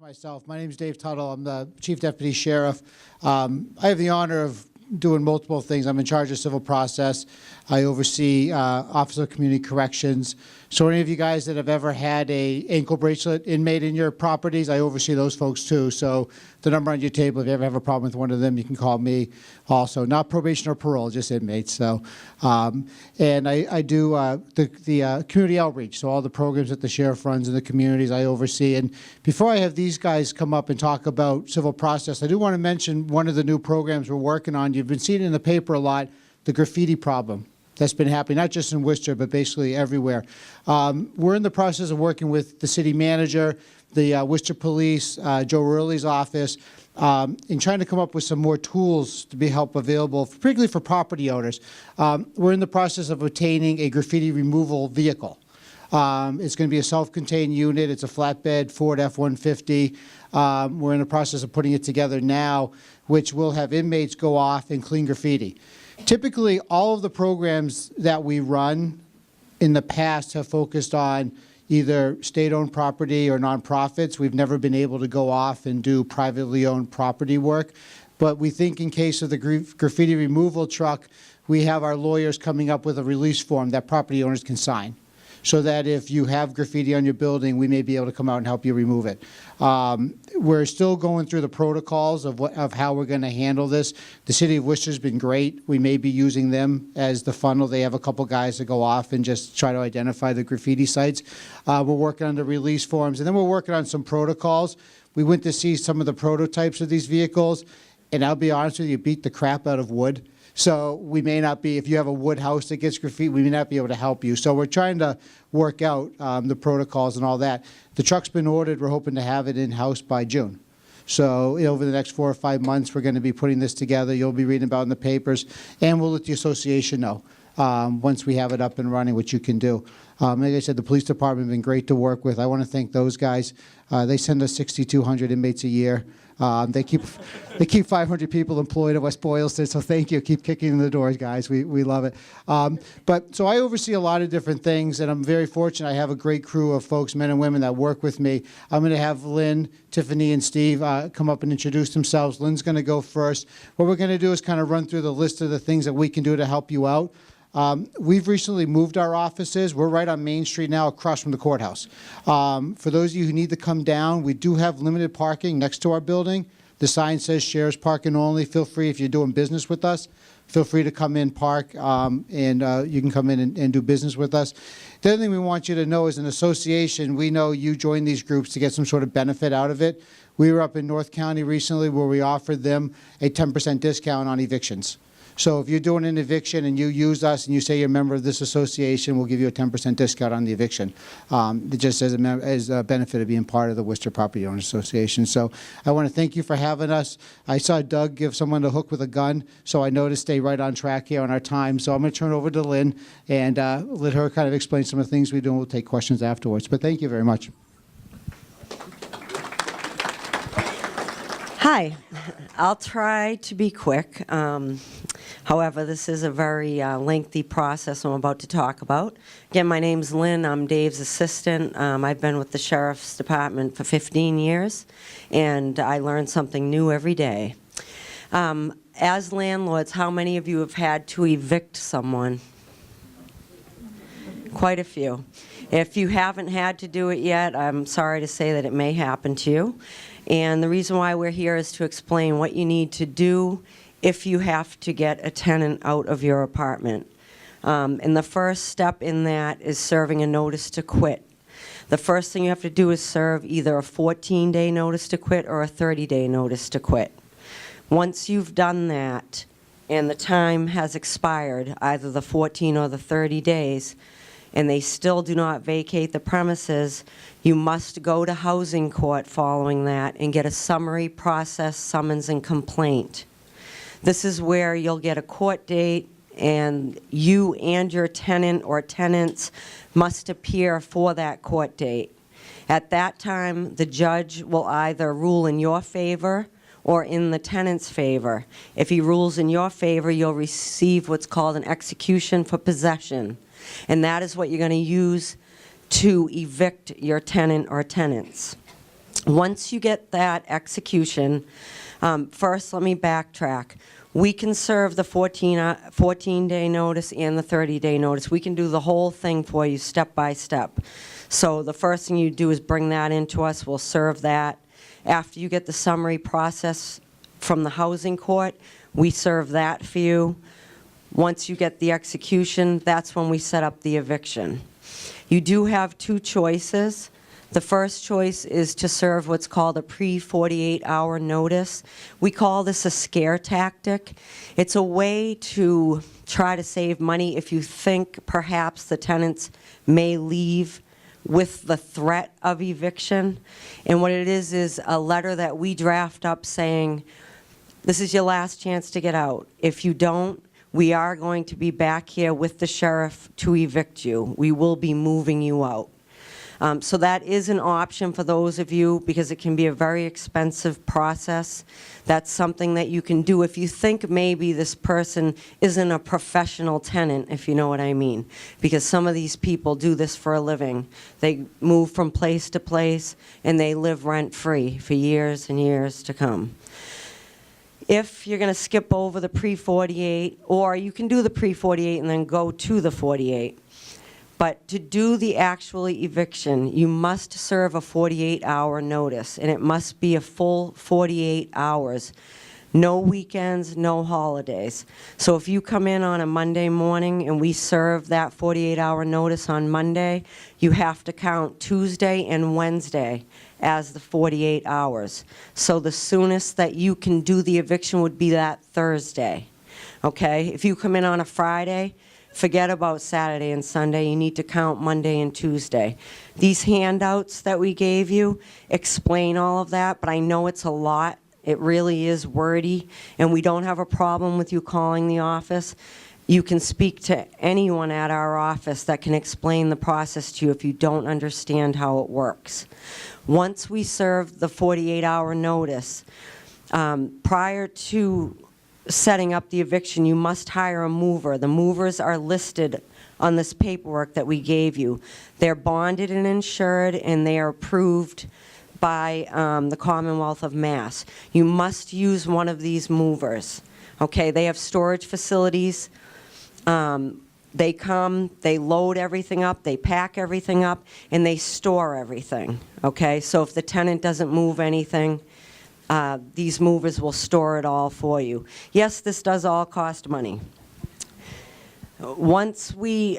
Myself. My name is Dave Tuttle. I'm the Chief Deputy Sheriff. I have the honor of doing multiple things. I'm in charge of civil process. I oversee Office of Community Corrections. So any of you guys that have ever had a ankle bracelet inmate in your properties, I oversee those folks too. So the number on your table, if you ever have a problem with one of them, you can call me also. Not probation or parole, just inmates. So, and I do the community outreach. So all the programs that the sheriff runs in the communities I oversee. And before I have these guys come up and talk about civil process, I do want to mention one of the new programs we're working on. You've been seeing it in the paper a lot, the graffiti problem that's been happening, not just in Worcester, but basically everywhere. We're in the process of working with the city manager, the Worcester Police, Joe Rurley's office, in trying to come up with some more tools to be available, particularly for property owners. We're in the process of obtaining a graffiti removal vehicle. It's going to be a self-contained unit. It's a flatbed Ford F-150. We're in the process of putting it together now, which will have inmates go off and clean graffiti. Typically, all of the programs that we run in the past have focused on either state-owned property or nonprofits. We've never been able to go off and do privately owned property work. But we think in case of the graffiti removal truck, we have our lawyers coming up with a release form that property owners can sign, so that if you have graffiti on your building, we may be able to come out and help you remove it. We're still going through the protocols of how we're going to handle this. The City of Worcester's been great. We may be using them as the funnel. They have a couple guys that go off and just try to identify the graffiti sites. We're working on the release forms, and then we're working on some protocols. We went to see some of the prototypes of these vehicles, and I'll be honest with you, beat the crap out of wood. So we may not be, if you have a wood house that gets graffiti, we may not be able to help you. So we're trying to work out the protocols and all that. The truck's been ordered. We're hoping to have it in-house by June. So over the next 4 or 5 months, we're going to be putting this together. You'll be reading about it in the papers, and we'll let the association know once we have it up and running, what you can do. Like I said, the police department has been great to work with. I want to thank those guys. They send us 6,200 inmates a year. They keep 500 people employed at West Boylston, so thank you. Keep kicking in the doors, guys. We love it. So I oversee a lot of different things, and I'm very fortunate. I have a great crew of folks, men and women, that work with me. I'm going to have Lynn, Tiffany, and Steve come up and introduce themselves. Lynn's going to go first. What we're going to do is kind of run through the list of the things that we can do to help you out. We've recently moved our offices. We're right on Main Street now, across from the courthouse. For those of you who need to come down, we do have limited parking next to our building. The sign says shares parking only. Feel free, if you're doing business with us, feel free to come in, park, and you can come in and do business with us. The other thing we want you to know, as an association, we know you join these groups to get some sort of benefit out of it. We were up in North County recently where we offered them a 10% discount on evictions. So if you're doing an eviction and you use us and you say you're a member of this association, we'll give you a 10% discount on the eviction. It just as a benefit of being part of the Worcester Property Owners Association. So I want to thank you for having us. I saw Doug give someone a hook with a gun, so I know to stay right on track here on our time. So I'm going to turn it over to Lynn and let her kind of explain some of the things we do, and we'll take questions afterwards. But thank you very much. Hi. I'll try to be quick. However, this is a very lengthy process I'm about to talk about. Again, my name's Lynn. I'm Dave's assistant. I've been with the Sheriff's Department for 15 years, and I learn something new every day. As landlords, how many of you have had to evict someone? Quite a few. If you haven't had to do it yet, I'm sorry to say that it may happen to you. And the reason why we're here is to explain what you need to do if you have to get a tenant out of your apartment. And the first step in that is serving a notice to quit. The first thing you have to do is serve either a 14-day notice to quit or a 30-day notice to quit. Once you've done that and the time has expired, either the 14 or the 30 days, and they still do not vacate the premises, you must go to housing court following that and get a summary process summons and complaint. This is where you'll get a court date, and you and your tenant or tenants must appear for that court date. At that time, the judge will either rule in your favor or in the tenant's favor. If he rules in your favor, you'll receive what's called an execution for possession. And that is what you're going to use to evict your tenant or tenants. Once you get that execution, first let me backtrack. We can serve the 14-day notice and the 30-day notice. We can do the whole thing for you step by step. So the first thing you do is bring that into us. We'll serve that. After you get the summary process from the housing court, we serve that for you. Once you get the execution, that's when we set up the eviction. You do have two choices. The first choice is to serve what's called a pre-48-hour notice. We call this a scare tactic. It's a way to try to save money if you think perhaps the tenants may leave with the threat of eviction. And what it is a letter that we draft up saying, this is your last chance to get out. If you don't, we are going to be back here with the sheriff to evict you. We will be moving you out. So that is an option for those of you, because it can be a very expensive process. That's something that you can do if you think maybe this person isn't a professional tenant, if you know what I mean. Because some of these people do this for a living. They move from place to place, and they live rent-free for years and years to come. If you're going to skip over the pre-48, or you can do the pre-48 and then go to the 48. But to do the actual eviction, you must serve a 48-hour notice, and it must be a full 48 hours. No weekends, no holidays. So if you come in on a Monday morning and we serve that 48-hour notice on Monday, you have to count Tuesday and Wednesday as the 48 hours. So the soonest that you can do the eviction would be that Thursday. Okay? If you come in on a Friday, forget about Saturday and Sunday. You need to count Monday and Tuesday. These handouts that we gave you explain all of that, but I know it's a lot. It really is wordy, and we don't have a problem with you calling the office. You can speak to anyone at our office that can explain the process to you if you don't understand how it works. Once we serve the 48-hour notice, prior to setting up the eviction, you must hire a mover. The movers are listed on this paperwork that we gave you. They're bonded and insured, and they are approved by the Commonwealth of Mass. You must use one of these movers. Okay, they have storage facilities. They come, they load everything up, they pack everything up, and they store everything. Okay, so if the tenant doesn't move anything, these movers will store it all for you. Yes, this does all cost money. Once we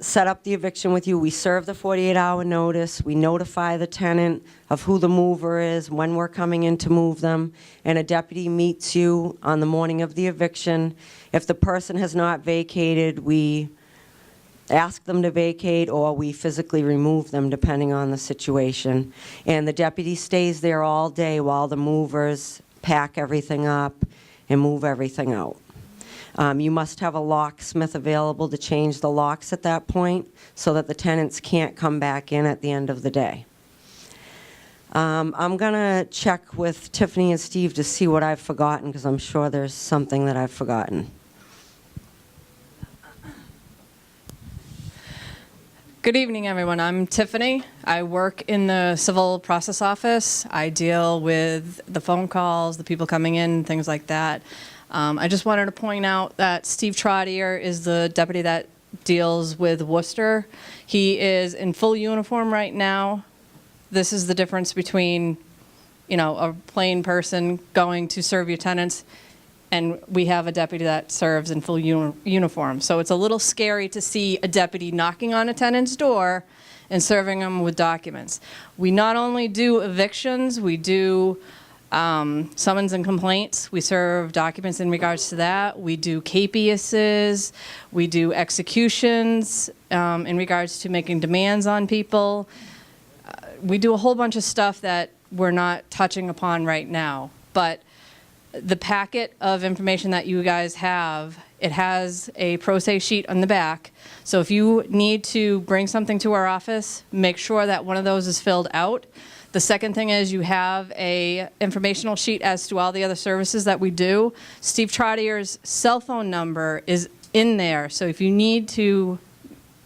set up the eviction with you, we serve the 48-hour notice, we notify the tenant of who the mover is, when we're coming in to move them, and a deputy meets you on the morning of the eviction. If the person has not vacated, we ask them to vacate, or we physically remove them depending on the situation. And the deputy stays there all day while the movers pack everything up and move everything out. You must have a locksmith available to change the locks at that point so that the tenants can't come back in at the end of the day. I'm going to check with Tiffany and Steve to see what I've forgotten, because I'm sure there's something that I've forgotten. Good evening, everyone. I'm Tiffany. I work in the civil process office. I deal with the phone calls, the people coming in, things like that. I just wanted to point out that Steve Trottier is the deputy that deals with Worcester. He is in full uniform right now. This is the difference between, you know, a plain person going to serve your tenants, and we have a deputy that serves in full uniform. So it's a little scary to see a deputy knocking on a tenant's door and serving them with documents. We not only do evictions, we do summons and complaints. We serve documents in regards to that. We do capiases. We do executions in regards to making demands on people. We do a whole bunch of stuff that we're not touching upon right now. But the packet of information that you guys have, it has a pro se sheet on the back. So if you need to bring something to our office, make sure that one of those is filled out. The second thing is you have a informational sheet as to all the other services that we do. Steve Trottier's cell phone number is in there. So if you need to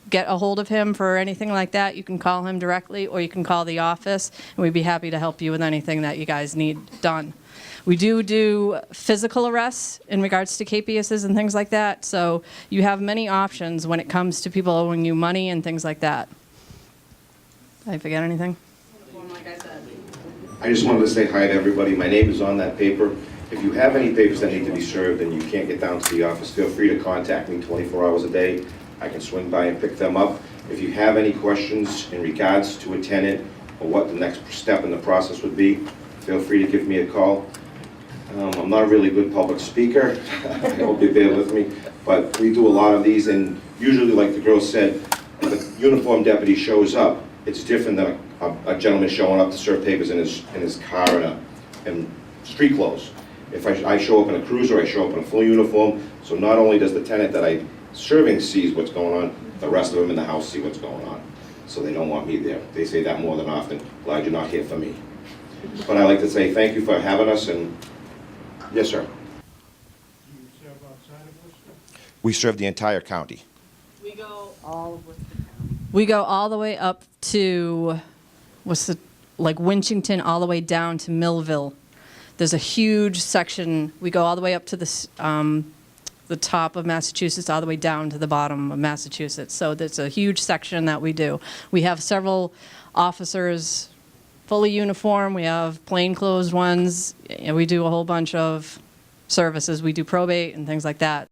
get a hold of him for anything like that, you can call him directly, or you can call the office, and we'd be happy to help you with anything that you guys need done. We do physical arrests in regards to KPSs and things like that, so you have many options when it comes to people owing you money and things like that. Did I forget anything? I just wanted to say hi to everybody. My name is on that paper. If you have any papers that need to be served and you can't get down to the office, feel free to contact me 24 hours a day. I can swing by and pick them up. If you have any questions in regards to a tenant or what the next step in the process would be, feel free to give me a call. I'm not a really good public speaker. I hope you bear with me. But we do a lot of these, and usually, like the girl said, if a uniformed deputy shows up, it's different than a gentleman showing up to serve papers in his car in street clothes. If I show up in a cruiser, I show up in a full uniform, so not only does the tenant that I'm serving sees what's going on, the rest of them in the house see what's going on. So they don't want me there. They say that more than often. Glad you're not here for me. But I'd like to say thank you for having us, and yes, sir. We serve the entire county. We go all the way up to Winchington, all the way down to Millville. There's a huge section. We go all the way up to the top of Massachusetts, all the way down to the bottom of Massachusetts. So there's a huge section that we do. We have several officers fully uniformed. We have plainclothes ones. And we do a whole bunch of services. We do probate and things like that.